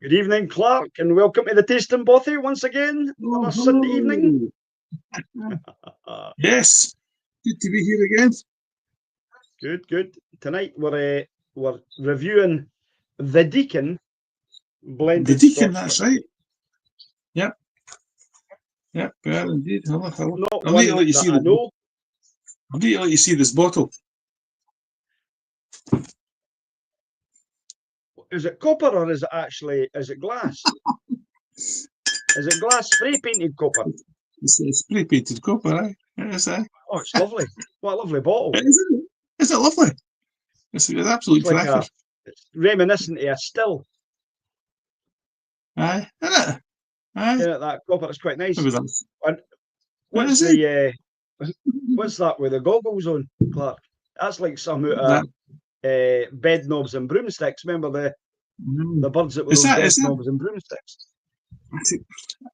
Good evening, Clark, and welcome to the Tasting Bothy once again on Oh, a Sunday evening. hello. Yes, good to be here again. Good. Tonight we're reviewing the Deacon The blended Deacon, Scotch that's right. whisky. Yep, yep, well, indeed. Hello. Not I'll need to one let you that see I the. know. I'll need to let you see this bottle. Is it copper or is it glass? Is it glass spray painted copper? It's spray painted copper, right? Yes, Oh, it's lovely. What a lovely bottle. Is it lovely? It's an absolute It's like cracker. it's reminiscent of a still. Aye, isn't it? Aye, That copper is quite nice. maybe that's. And what's Is it? what's that with the goggles on, Clark? That's like some out of That. bed knobs and broomsticks. Remember the birds that were Is on that? bed Is that? knobs and broomsticks?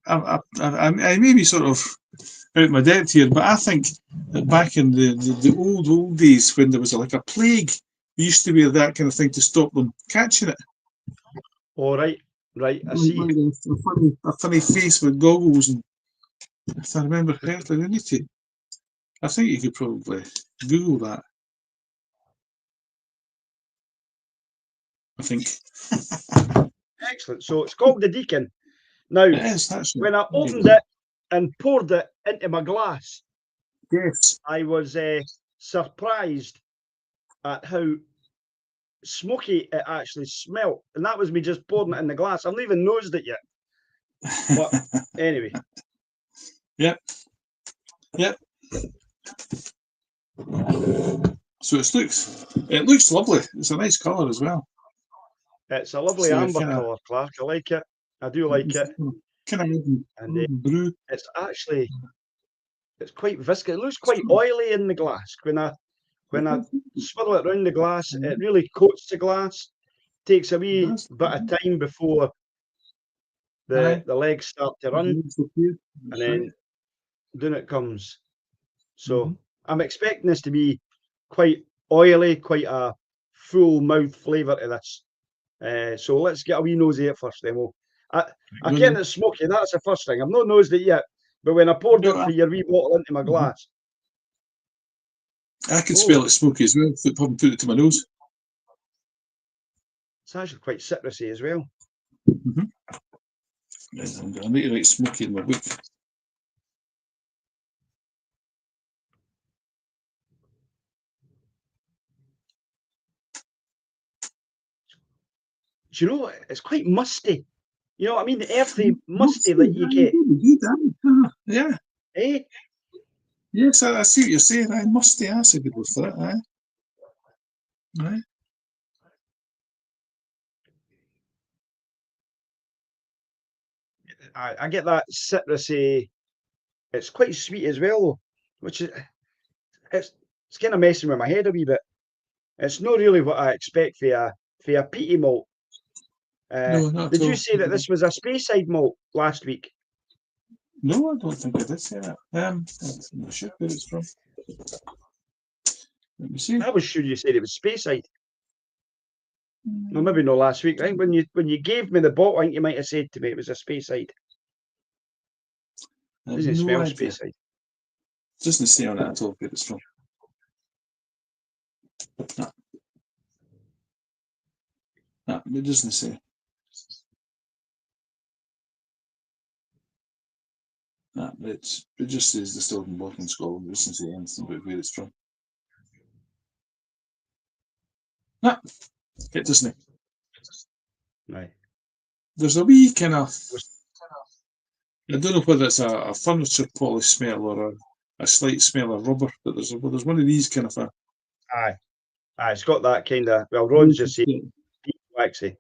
I may be sort of out my depth here, but I think that back in the old days when there was like a plague, we used to wear that kind of thing to stop them catching it. All right, I see. Like a funny face with goggles, and if I remember correctly, I think you could probably Google that. I think Excellent. So it's called the Deacon. Now, it is. That's when I right. opened it and poured it into my glass, Yes. I was surprised at how smoky it actually smelt, and that was me just pouring it in the glass. I've not even nosed it yet. But anyway, Yep. Yep. So it looks lovely. It's a nice colour as well. it's a lovely So amber colour, Clark. I like it. I do like it, kind of and brew. it's quite viscous. It looks quite oily in the glass. When I swirl it around the glass, it really coats the glass. Takes a wee bit of time before the legs start to run, and then down it comes. So I'm expecting this to be quite oily, quite a full mouth flavour to this. So let's get a wee nosy at first, then. I get it's smoky. That's the first thing. I've not nosed it yet, but when I poured it for your wee bottle into my glass, I can smell it smoky as well. Having put it to my nose. it's actually quite citrusy as well. I'm going to make it right smoky in my book. Do you know, it's quite musty. You know what I mean? The earthy, musty that you get. Yeah. Eh? Yes, I see what you're saying. Musty acid good for it. Aye. I get that citrusy. It's quite sweet as well, though, which is it's kind of messing with my head a wee bit. It's not really what I expect for a peaty malt. No, not Did at you all. say that this was a Speyside malt last week? No, I don't think I did say that. I'm not sure where it's from. Let me see. I was sure you said it was Speyside. Well, maybe not last week. I think when you gave me the bottle, I think you might have said to me it was a Speyside. Doesn't it smell Speyside? Doesn't say on it at all where it's from. No, it doesn't say. No, it just says distilled and bottled in Scotland. It doesn't say anything about where it's from. No, it doesn't. Right. There's a wee kind of. I don't know whether it's a furniture polish smell or a slight smell of rubber, but there's one of these kind of a. Aye. It's got that kind of. Well, Ron's just saying waxy.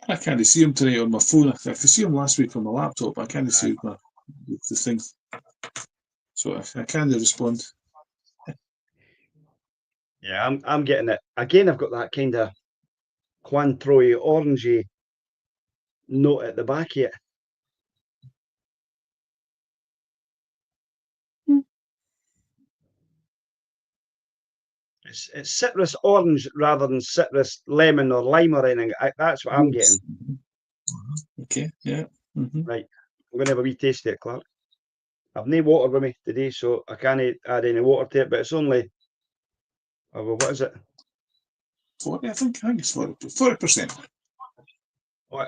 I can't see him tonight on my phone. I could see him last week on my laptop. I can't see the thing, so I can't respond. Yeah, I'm getting it again. I've got that kind of Cointreau orangey note at the back of it. It's citrus orange rather than citrus lemon or lime or anything. That's what I'm getting. Okay, yeah. Right. I'm going to have a wee taste of it, Clark. I've no water with me today, so I can't add any water to it, but it's only, well, what is it? 40, I think it's 40%. Oh,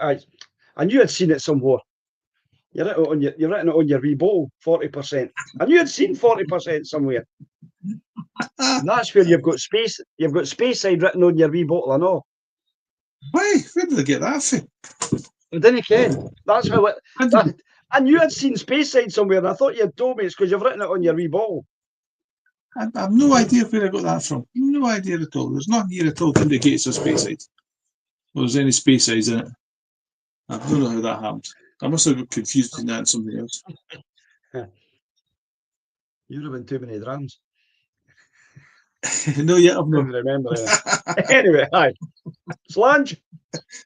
I knew I'd seen it somewhere. You're written it on your wee bottle, 40%. I knew I'd seen 40% somewhere. And that's where you've got space. You've got Speyside written on your wee bottle, I know. Why? Where did they get that from? I didn't ken. That's how it. I knew I'd seen Speyside somewhere, and I thought you'd told me it's because you've written it on your wee bottle. I have no idea where I got that from. No idea at all. There's nothing here at all to indicate it's a Speyside. Or there's any Speysides in it. I don't know how that happened. I must have got confused between that and something else. You're having too many drams. No, yeah, I've I not. don't remember. Anyway, hi. Slange.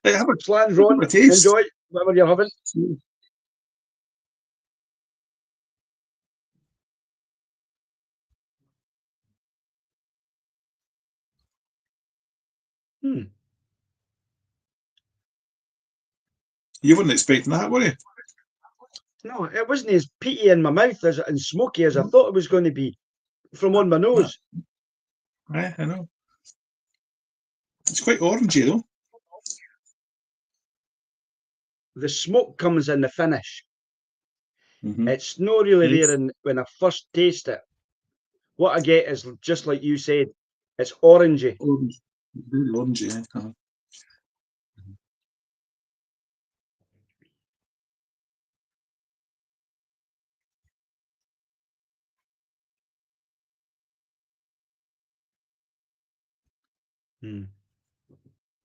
Hey, have a Slange, Ron. taste. Enjoy whatever you're having. You weren't expecting that, were you? No, it wasn't as peaty in my mouth and smoky as I thought it was going to be from on my nose. Right, I know. It's quite orangey though. The smoke comes in the finish. Mm-hmm. It's not really there when I first taste it. What I get is just like you said, it's orangey. Orange. Very orangey, eh? Uh-huh.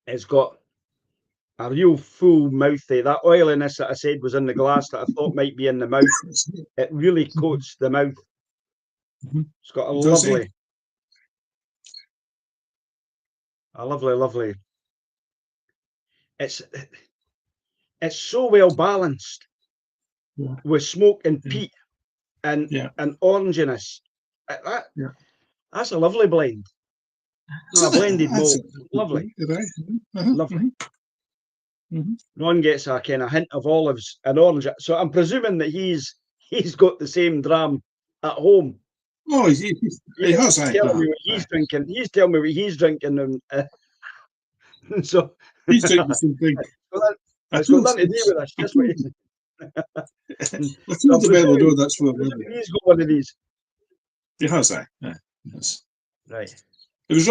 It's got a real full mouth there. That oiliness that I said was in the glass that I thought might be in the mouth. It really coats the mouth. It's got a lovely, lovely. It's so well balanced with smoke and peat and oranginess. That's a lovely blend. A blended malt. Lovely. Right. Lovely. Ron gets a kind of hint of olives and orange. So I'm presuming that he's got the same dram at home. Oh, he has. Telling me what he's drinking. He's telling me what he's drinking, and so he's drinking the same thing. It's got nothing to do with us. Just what he's. I told him earlier on that's what he's got one of these. He has, yes. Right. It was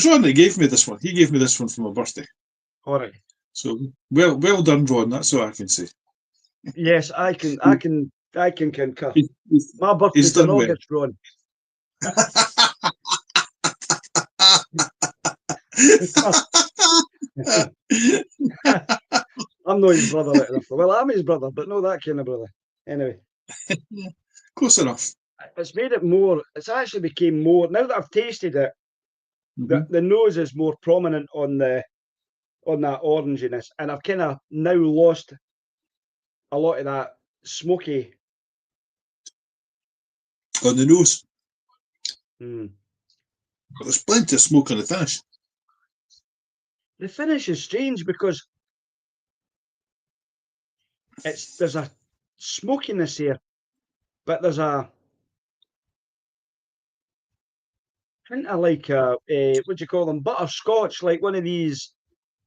Ron that gave me this one. He gave me this one for my birthday. All right. So well done, Ron. That's all I can say. Yes, I can concur. My birthday's in August, Ron. I'm not his brother. Well, I'm his brother, but not that kind of brother. Anyway. Close enough. It's made it more. It's actually became more. Now that I've tasted it, the nose is more prominent on that oranginess, and I've kind of now lost a lot of that smoky on the nose. But there's plenty of smoke on the finish. The finish is strange because there's a smokiness here, but there's a hint of like what do you call them, butterscotch, like one of these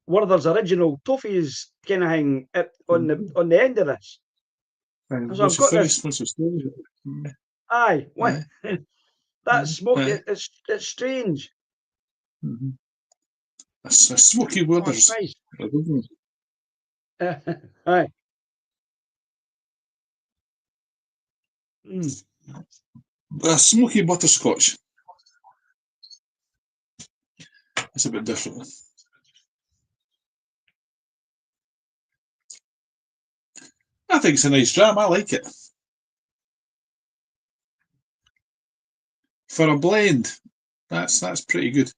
Werther's original toffees kind of thing on the end of this. So I've got this. Aye, what? That smoky. It's strange. A smoky Werther's. Aye. A smoky butterscotch. It's a bit different. I think it's a nice dram. I like it. For a blend, that's pretty good.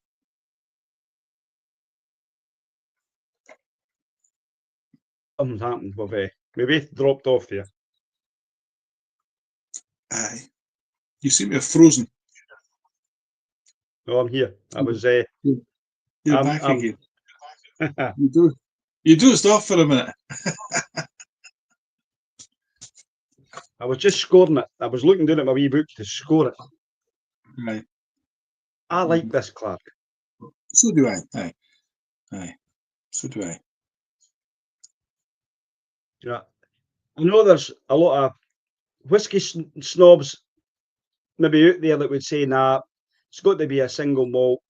Something's happened with we both dropped off there. Aye. You seem to have frozen. No, I'm here. I was. You're I'm, back I'm, again. You dozed off for a minute. I was just scoring it. I was looking down at my wee book to score it. Right. I like this, Clark. So do I. Aye. Aye. So do I. Yeah. I know there's a lot of whiskey snobs maybe out there that would say, nah, it's got to be a single malt.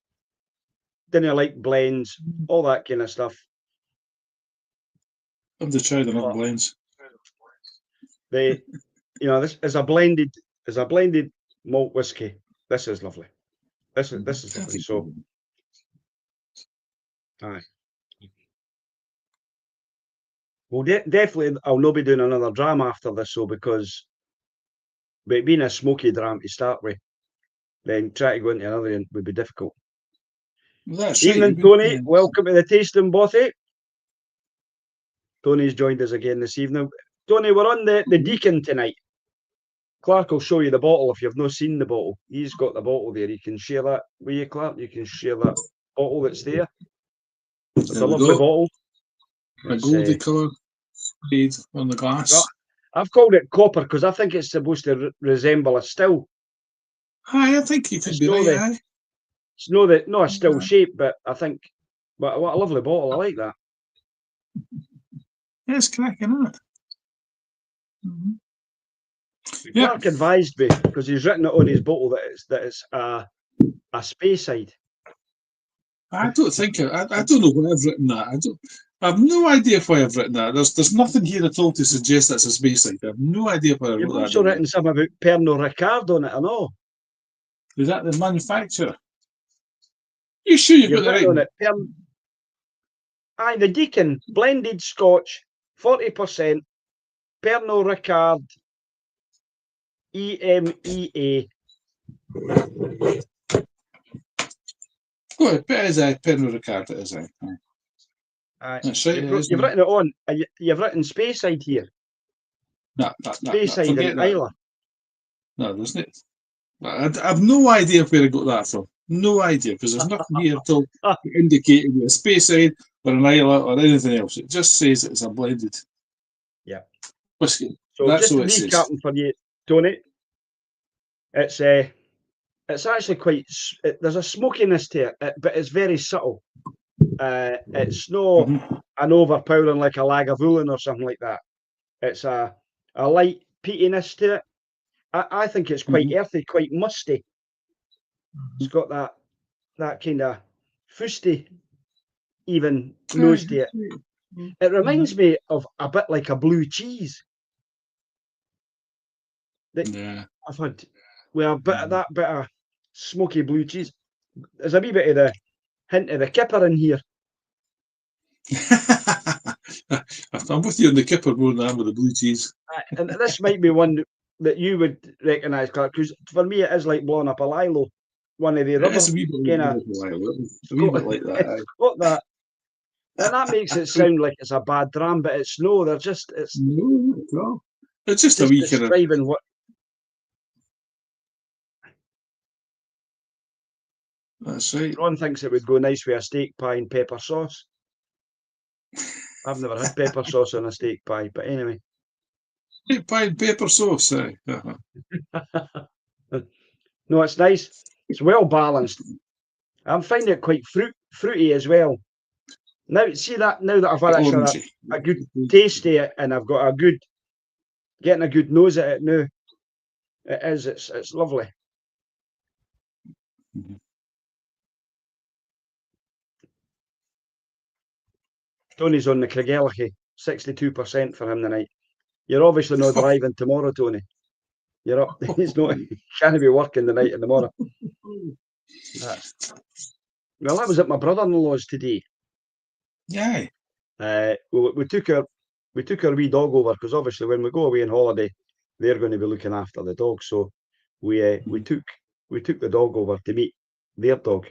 Didn't like blends, all that kind of stuff. I've to try the other blends. They, this is a blended malt whiskey. This is lovely. This is lovely. So, aye. Well, definitely, I'll not be doing another dram after this, so because it being a smoky dram to start with, then try to go into another one would be difficult. Well, that's Evening, right. Tony. Welcome to the Tasting Bothy. Tony's joined us again this evening. Tony, we're on the Deacon tonight. Clark will show you the bottle if you've not seen the bottle. He's got the bottle there. You can share that with you, Clark. You can share that bottle that's there. It's a lovely bottle. A goldy colour sprayed on the glass. Well, I've called it copper because I think it's supposed to resemble a still. Aye, I think you could be right. It's not a still shape, but I think, but what a lovely bottle. I like that. Yeah, it's cracking, isn't it? Clark advised me because he's written it on his bottle that it's a Speyside. I don't think I don't know why I've written that. I have no idea why I've written that. There's nothing here at all to suggest that's a Speyside. I have no idea why I wrote that. You've also written something about Pernod Ricard on it, I know. Is that the manufacturer? You sure you've got the right one? Aye, the Deacon blended Scotch, 40%, Pernod Ricard, EMEA. Oh, it is a Pernod Ricard. It is. That's right. You've written it on. You've written Speyside here. No, Speyside and Islay. No, there's not. I have no idea where I got that from. No idea, because there's nothing here at all indicating a Speyside or an Islay or anything else. It just says it's a blended whiskey. So that's just recapping for you, Tony, it's actually quite. There's a smokiness to it, but it's very subtle. It's not an overpowering like a Lagavulin or something like that. It's a light peatiness to it. I think it's quite earthy, quite musty. It's got that kind of fusty, even nose to it. It reminds me of a bit like a blue cheese. I've had a bit of that bit of smoky blue cheese. There's a wee bit of the hint of the kipper in here. I'm with you on the kipper more than I am with the blue cheese. And this might be one that you would recognise, Clark, because for me it is like blowing up a lilo. One of the rubber It's a wee bit like that. It's got that. And that makes it sound like it's a bad dram, but it's no. They're just no. It's just a wee kind of describing what. That's right. Ron thinks it would go nice with a steak pie and pepper sauce. I've never had pepper sauce on a steak pie, but anyway. Steak pie and pepper sauce, No, it's nice. It's well balanced. I'm finding it quite fruity as well. Now, see that now that I've had a good taste of it, and I've got getting a good nose at it now. It's lovely. Tony's on the Craigellachie, 62% for him tonight. You're obviously not driving tomorrow, Tony. You're up. He's not. He can't be working the night and tomorrow. Well, I was at my brother-in-law's today. Yeah. We took our wee dog over because obviously when we go away on holiday, they're going to be looking after the dog. So we took the dog over to meet their dog,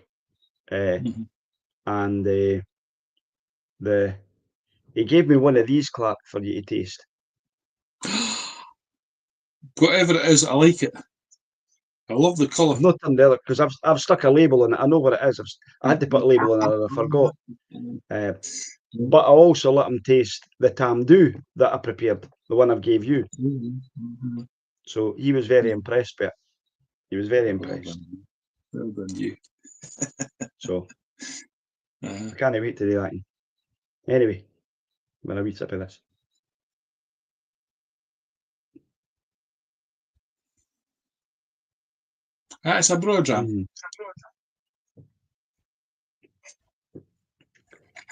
and he gave me one of these, Clark, for you to taste. Whatever it is, I like it. I love the colour. I've not turned the other because I've stuck a label on it. I know what it is. I had to put a label on it and I forgot. But I also let him taste the tamdu that I prepared, the one I've gave you. So he was very impressed by it. He was very impressed. Well done, you. So I can't wait to do that. Anyway, I'm going to wee sip of this. That's a broad jam.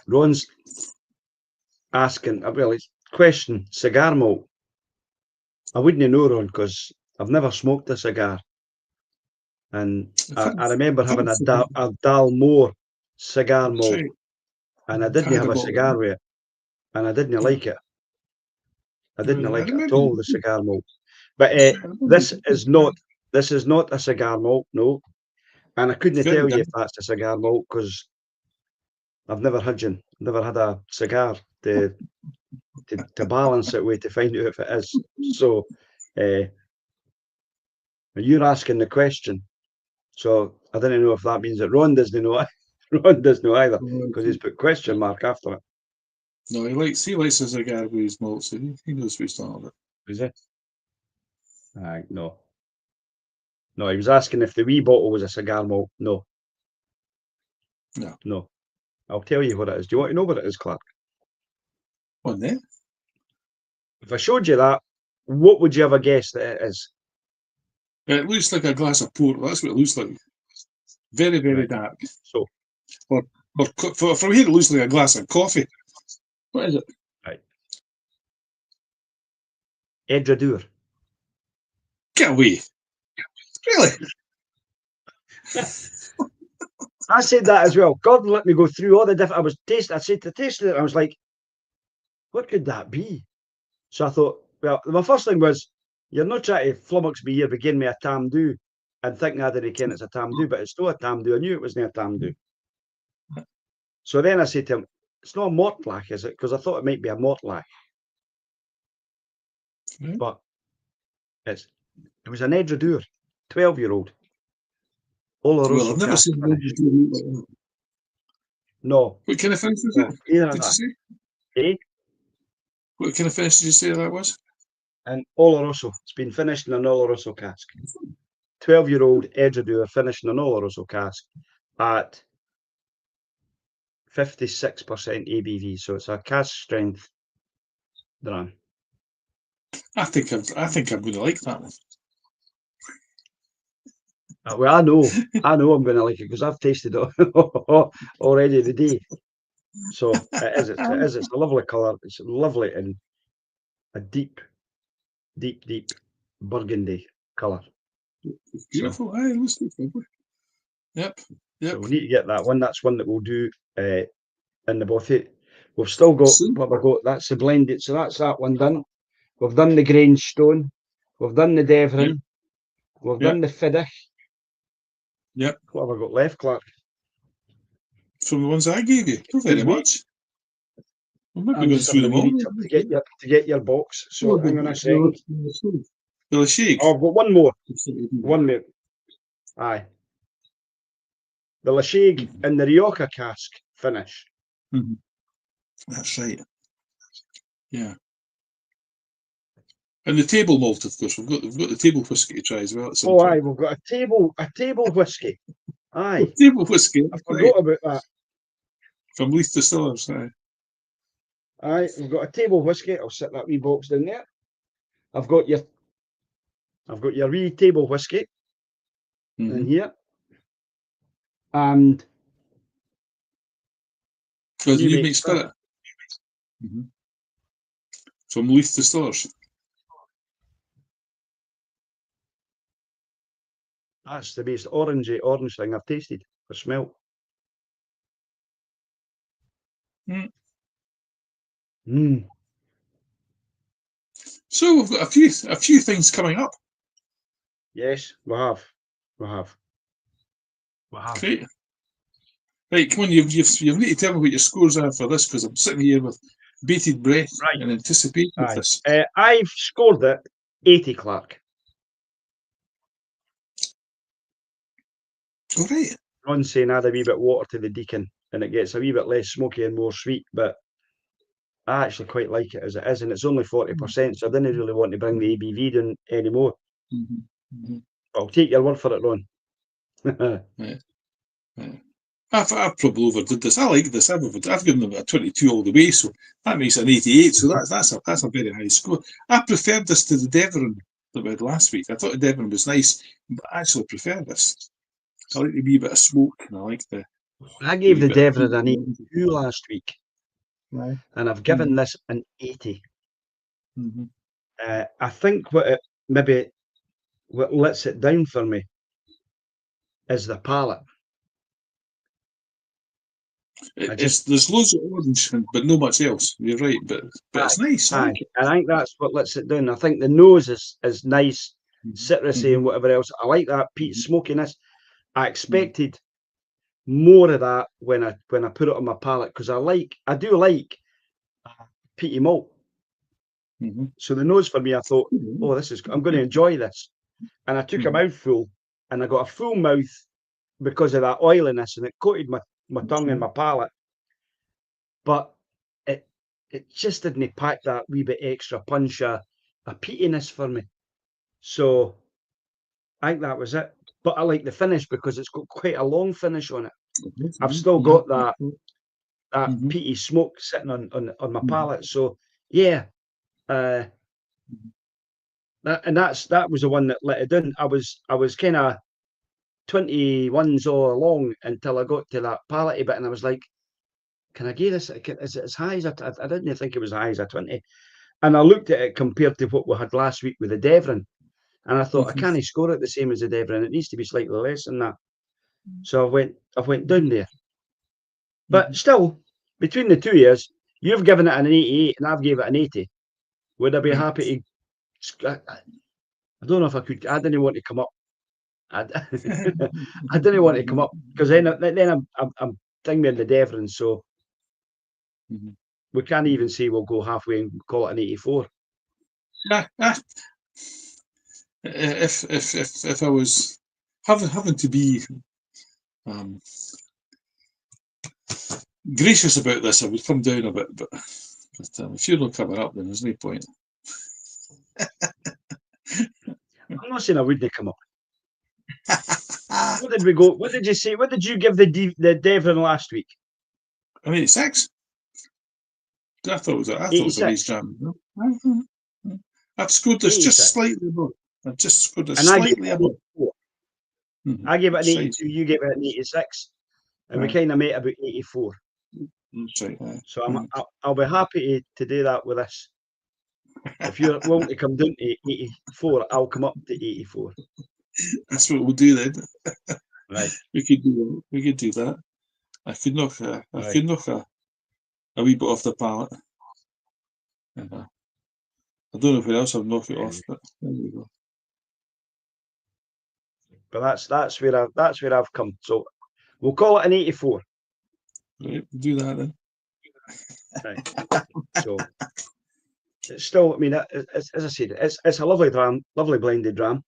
Ron's asking, well, it's question cigar malt. I wouldn't know, Ron, because I've never smoked a cigar. And I remember having a Dalmore cigar malt, Right. and I didn't have a cigar with it, and I didn't like it. I didn't like it at all, the cigar malt. But this is not a cigar malt, no. And I couldn't tell you if that's a cigar malt because I've never had a cigar to balance it with to find out if it is. So you're asking the question. So I don't know if that means that Ron doesn't know. Ron doesn't know either because he's put question mark after it. No, he likes a cigar with his malt, so he knows what he's talking about. Is it? No. No, he was asking if the wee bottle was a cigar malt. No. No. I'll tell you what it is. Do you want to know what it is, Clark? What then? If I showed you that, what would you have guessed that it is? It looks like a glass of port. That's what it looks like. Very, very dark. So, or from here, it looks like a glass of coffee. What is it? Right. Edradour. Get away. Really? I said that as well. Gordon let me go through all the different. I said to taste it. I was like, what could that be? So I thought, well, my first thing was, you're not trying to flummox me here, begin me a tamdu, and thinking I didn't ken it's a tamdu, but it's not a tamdu. I knew it wasn't a tamdu. So then I said to him, it's not a mortlach, is it? Because I thought it might be a mortlach. But it was an Edradour, 12-year-old. Well, I've never seen an Edradour like that. No. What kind of finish was it? Did you say? Eh? What kind of finish did you say that was? An Oloroso. It's been finished in an Oloroso cask. 12-year-old Edradour finished in an Oloroso cask at 56% ABV. So it's a cask strength dram. I think I'm going to like that one. Well, I know I'm going to like it because I've tasted it already today. So it is. It's a lovely colour. It's lovely and a deep burgundy colour. It's beautiful. Aye, it looks lovely. Yep. So we need to get that one. That's one that we'll do in the bothy. We've still got what we've got. That's the blended. So that's that one done. We've done the Grange Stone. We've done the Devon. Yep. We've done the Fiddich. Yep. What have I got left, Clark? From the ones I gave you. Not very much. We might be going through them all. To get your box. So hang on a second. The Lashig. Oh, I've got one more. One more. Aye. The Lashig and the Rioja cask finish. Mm-hmm. That's right. Yeah. And the table malt, of course. We've got the table whiskey to try as well. Aye, we've got a table whiskey. Aye. Table whiskey. I forgot about that. From Leith Distillers, aye. Aye, we've got a table whiskey. I'll set that wee box down there. I've got your wee table whiskey in here. And the new mixed spirit. From Leith Distillers. That's the most orange thing I've tasted or smelt. So we've got a few things coming up. Yes, we have. Great. Right, come on, you need to tell me what your scores are for this because I'm sitting here with bated breath and anticipation of this. I've scored it 80, Clark. All right. Ron's saying add a wee bit of water to the Deacon and it gets a wee bit less smoky and more sweet, but I actually quite like it as it is, and it's only 40%, so I didn't really want to bring the ABV down anymore. I'll take your word for it, Ron. I've probably overdid this. I like this. I've given them a 22 all the way, so that makes it an 88. So that's a very high score. I preferred this to the Devon that we had last week. I thought the Devon was nice, but I actually prefer this. I like the wee bit of smoke, and I like the. I gave the Devon an 82 last week, and I've given this an 80. I think what lets it down for me is the palate. There's loads of orange, but not much else. You're right, but it's nice. I think that's what lets it down. I think the nose is nice, citrusy and whatever else. I like that peat smokiness. I expected more of that when I put it on my palate, because I do like peaty malt. So the nose for me, I thought, oh, I'm going to enjoy this. And I took a mouthful, and I got a full mouth because of that oiliness, and it coated my tongue and my palate. But it just didn't pack that wee bit extra punch, a peatiness for me. So I think that was it. But I like the finish because it's got quite a long finish on it. I've still got that peaty smoke sitting on my palate. So yeah, that was the one that let it down. I was kind of 21s all along until I got to that palatey bit, and I was like, can I give this? Is it as high as I didn't think it was as high as a 20. And I looked at it compared to what we had last week with the Devon, and I thought, I can't score it the same as the Devon. It needs to be slightly less than that. So I went down there. But still, between the two years, you've given it an 88 and I've gave it an 80. Would I be happy to? I don't know if I could. I didn't want to come up. I didn't want to come up because then I'm thinking in the Devon, so we can't even say we'll go halfway and call it an 84. If I was having to be gracious about this, I would come down a bit, but if you're not coming up, then there's no point. I'm not saying I wouldn't come up. What did we go? What did you say? What did you give the Devon last week? I mean, 86. I thought it was a nice jam. I've scored this 86. Just slightly above. I've just scored this slightly above. I gave it an 82. You gave it an 86, and we kind of made about 84. So I'll be happy to do that with this. If you're willing to come down to 84, I'll come up to 84. That's what we'll do then. Right. We could do that. I could knock a wee bit off the palate. I don't know where else I'll knock it off, but there we go. But that's where I've come. So we'll call it an 84. Right, we'll do that then. Right. So it's still, I mean, as I said, it's a lovely dram, lovely blended dram.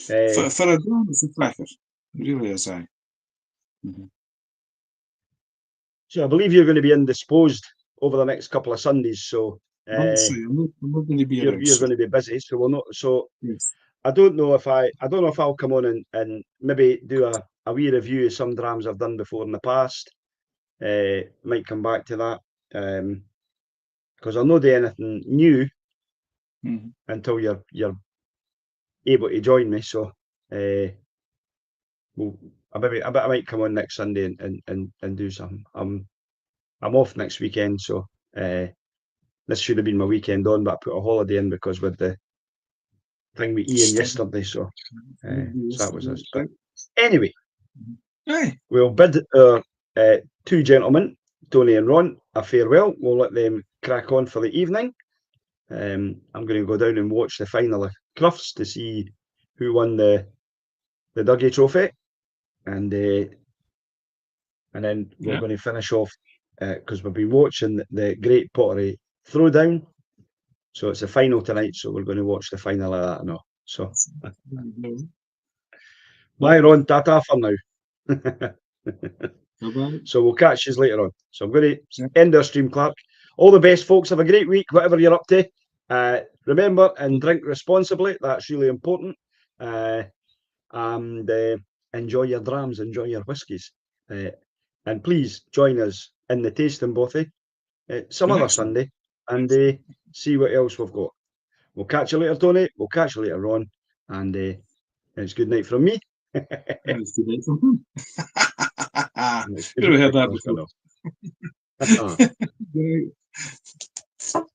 For a dram, it's a cracker. It really is, So I believe you're going to be indisposed over the next couple of Sundays. So I'm not going to be. You're going to be busy, so we'll not. So yes. I don't know if I'll come on and maybe do a wee review of some drams I've done before in the past. Might come back to that because I'll not do anything new until you're able to join me. So I might come on next Sunday and do something. I'm off next weekend, so this should have been my weekend on, but I put a holiday in because with the thing with Ian yesterday, so that was us. But anyway, we'll bid our two gentlemen, Tony and Ron, a farewell. We'll let them crack on for the evening. I'm going to go down and watch the final of Crufts to see who won the Dougie Trophy, and then we're going to finish off because we've been watching the Great Pottery Throwdown. So it's the final tonight, so we're going to watch the final of that now. So Bye, Ron. Ta-ta for now. Bye-bye. So we'll catch you later on. So I'm going Yeah. to end our stream, Clark. All the best, folks. Have a great week, whatever you're up to. Remember and drink responsibly. That's really important. And enjoy your drams, enjoy your whiskies. And please join us in the tasting bothy some other Sunday and see what else we've got. We'll catch you later, Tony. We'll catch you later, Ron. And it's good night from me. It's good night from him. And it's You've good heard night that from before. us. Good night.